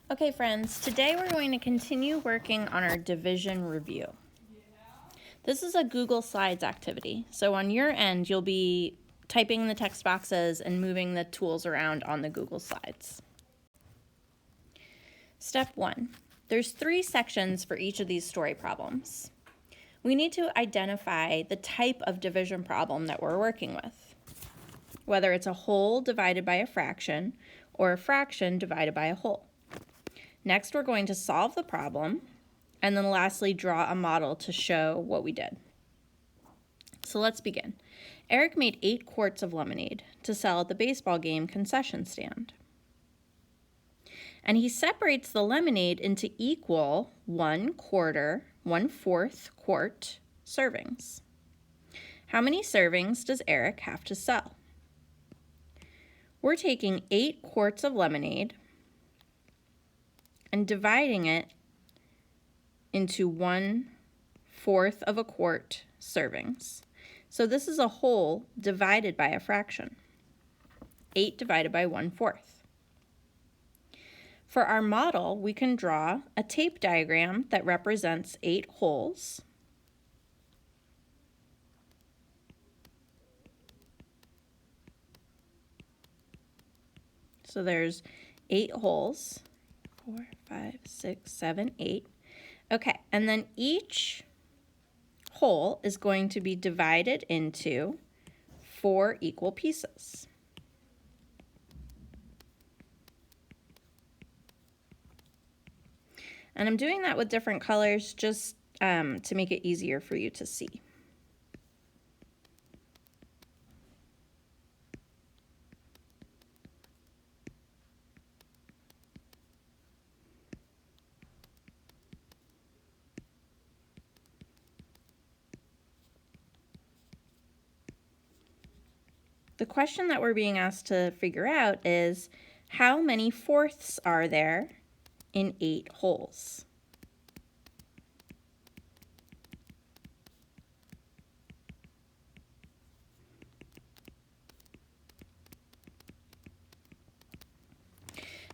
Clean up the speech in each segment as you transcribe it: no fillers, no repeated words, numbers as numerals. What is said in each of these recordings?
Okay friends, today we're going to continue working on our division review. This is a Google Slides activity, so on your end you'll be typing the text boxes and moving the tools around on the Google Slides. Step 1. There's 3 sections for each of these story problems. We need to identify the type of division problem that we're working with, whether it's a whole divided by a fraction or a fraction divided by a whole. Next, we're going to solve the problem, and then lastly, draw a model to show what we did. So let's begin. Eric made 8 quarts of lemonade to sell at the baseball game concession stand. And he separates the lemonade into equal 1/4 quart servings. How many servings does Eric have to sell? We're taking 8 quarts of lemonade and dividing it into 1/4 of a quart servings. So this is a whole divided by a fraction. 8 divided by 1/4. For our model, we can draw a tape diagram that represents 8 wholes. So there's 8 wholes. 4, 5, 6, 7, 8. Okay, and then each whole is going to be divided into 4 equal pieces. And I'm doing that with different colors just to make it easier for you to see. The question that we're being asked to figure out is, how many fourths are there in 8 wholes?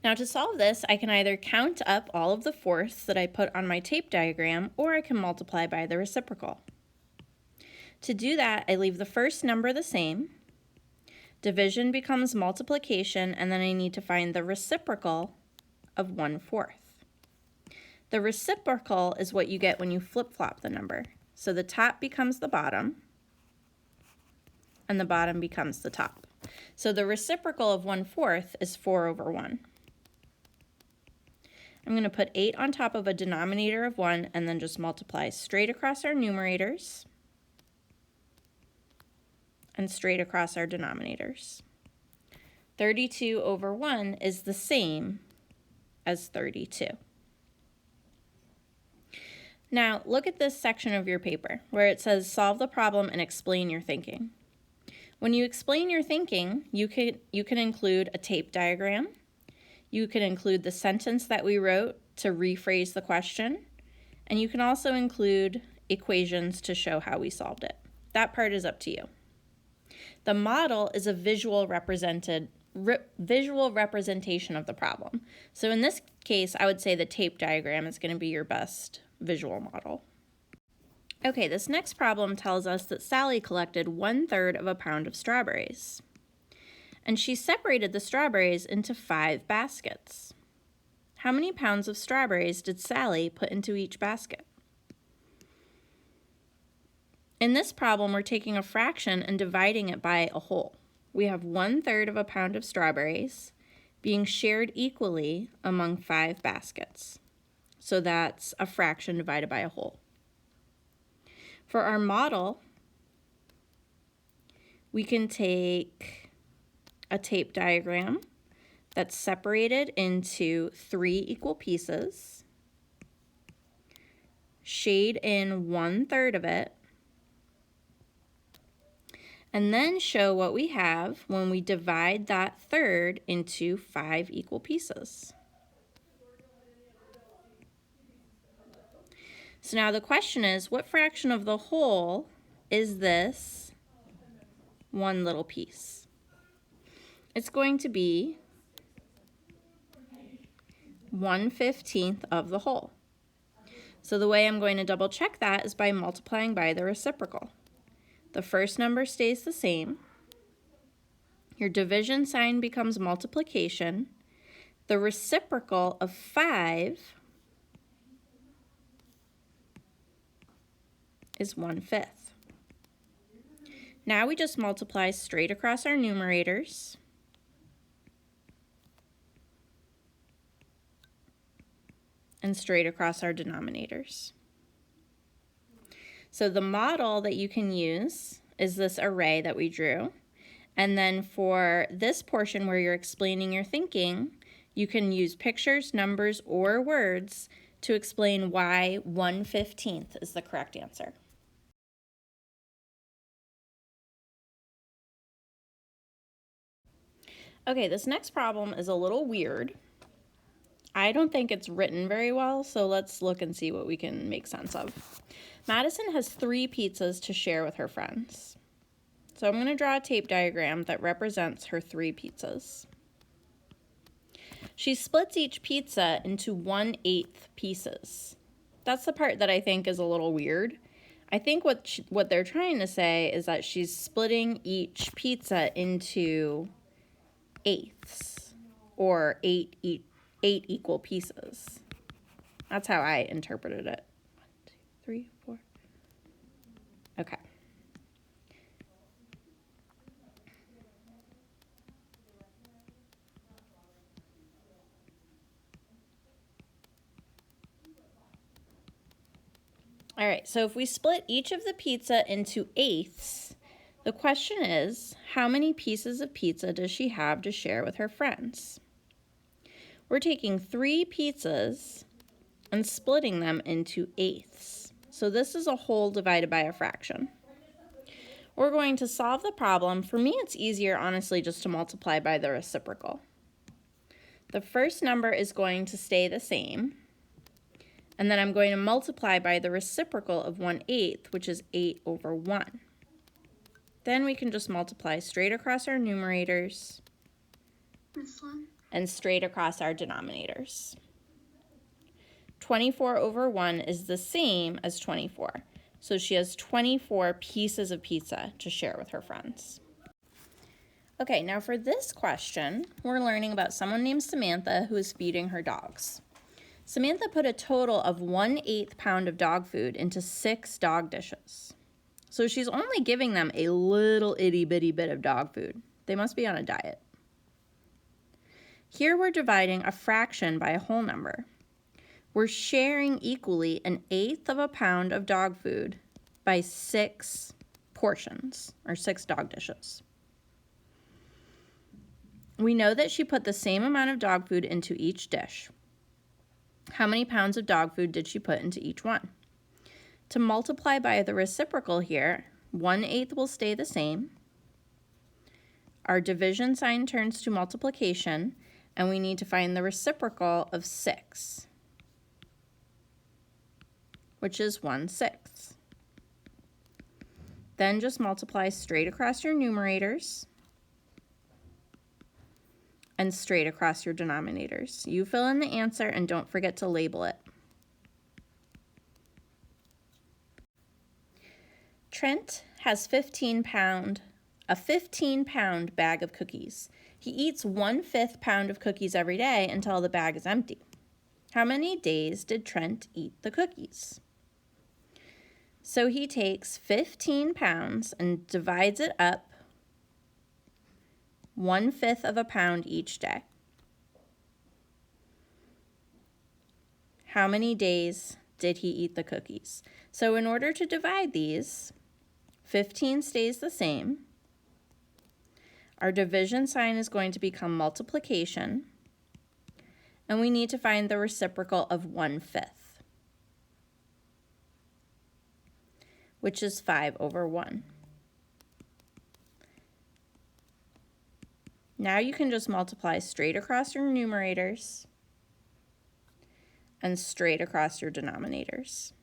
Now to solve this, I can either count up all of the fourths that I put on my tape diagram, or I can multiply by the reciprocal. To do that, I leave the first number the same. Division becomes multiplication, and then I need to find the reciprocal of 1/4. The reciprocal is what you get when you flip-flop the number. So the top becomes the bottom, and the bottom becomes the top. So the reciprocal of 1/4 is 4/1. I'm going to put 8 on top of a denominator of 1 and then just multiply straight across our numerators and straight across our denominators. 32/1 is the same as 32. Now look at this section of your paper where it says solve the problem and explain your thinking. When you explain your thinking, you can include a tape diagram. You can include the sentence that we wrote to rephrase the question, and you can also include equations to show how we solved it. That part is up to you. The model is a visual representation of the problem. So in this case, I would say the tape diagram is going to be your best visual model. Okay, this next problem tells us that Sally collected 1/3 of a pound of strawberries, and she separated the strawberries into 5 baskets. How many pounds of strawberries did Sally put into each basket? In this problem, we're taking a fraction and dividing it by a whole. We have 1/3 of a pound of strawberries being shared equally among 5 baskets. So that's a fraction divided by a whole. For our model, we can take a tape diagram that's separated into 3 equal pieces, shade in 1/3 of it, and then show what we have when we divide that third into 5 equal pieces. So now the question is, what fraction of the whole is this one little piece? It's going to be 1/15 of the whole. So the way I'm going to double check that is by multiplying by the reciprocal. The first number stays the same. Your division sign becomes multiplication. The reciprocal of 5 is 1/5. Now we just multiply straight across our numerators. And straight across our denominators. So the model that you can use is this array that we drew. And then for this portion where you're explaining your thinking, you can use pictures, numbers, or words to explain why 1/15 is the correct answer. Okay, this next problem is a little weird. I don't think it's written very well, so let's look and see what we can make sense of. Madison has 3 pizzas to share with her friends. So I'm going to draw a tape diagram that represents her 3 pizzas. She splits each pizza into 1/8 pieces. That's the part that I think is a little weird. I think what they're trying to say is that she's splitting each pizza into eighths, or 8 equal pieces. That's how I interpreted it. 1, 2, 3, 4. Okay. All right, so if we split each of the pizza into eighths, the question is, how many pieces of pizza does she have to share with her friends? We're taking 3 pizzas and splitting them into eighths. So this is a whole divided by a fraction. We're going to solve the problem. For me, it's easier, honestly, just to multiply by the reciprocal. The first number is going to stay the same. And then I'm going to multiply by the reciprocal of 1/8, which is 8/1. Then we can just multiply straight across our numerators and straight across our denominators. 24/1 is the same as 24. So she has 24 pieces of pizza to share with her friends. Okay, now for this question, we're learning about someone named Samantha who is feeding her dogs. Samantha put a total of 1/8 pound of dog food into 6 dog dishes. So she's only giving them a little itty bitty bit of dog food. They must be on a diet. Here we're dividing a fraction by a whole number. We're sharing equally 1/8 pound of dog food by 6 portions, or 6 dog dishes. We know that she put the same amount of dog food into each dish. How many pounds of dog food did she put into each one? To multiply by the reciprocal here, 1/8 will stay the same. Our division sign turns to multiplication, and we need to find the reciprocal of 6, which is 1/6. Then just multiply straight across your numerators and straight across your denominators. You fill in the answer and don't forget to label it. Trent has a 15-pound bag of cookies. He eats 1/5 pound of cookies every day until the bag is empty. How many days did Trent eat the cookies? So he takes 15 pounds and divides it up 1/5 pound each day. How many days did he eat the cookies? So in order to divide these, 15 stays the same. Our division sign is going to become multiplication, and we need to find the reciprocal of 1/5, which is 5/1. Now you can just multiply straight across your numerators and straight across your denominators.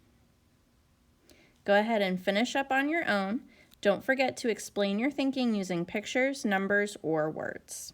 Go ahead and finish up on your own. Don't forget to explain your thinking using pictures, numbers, or words.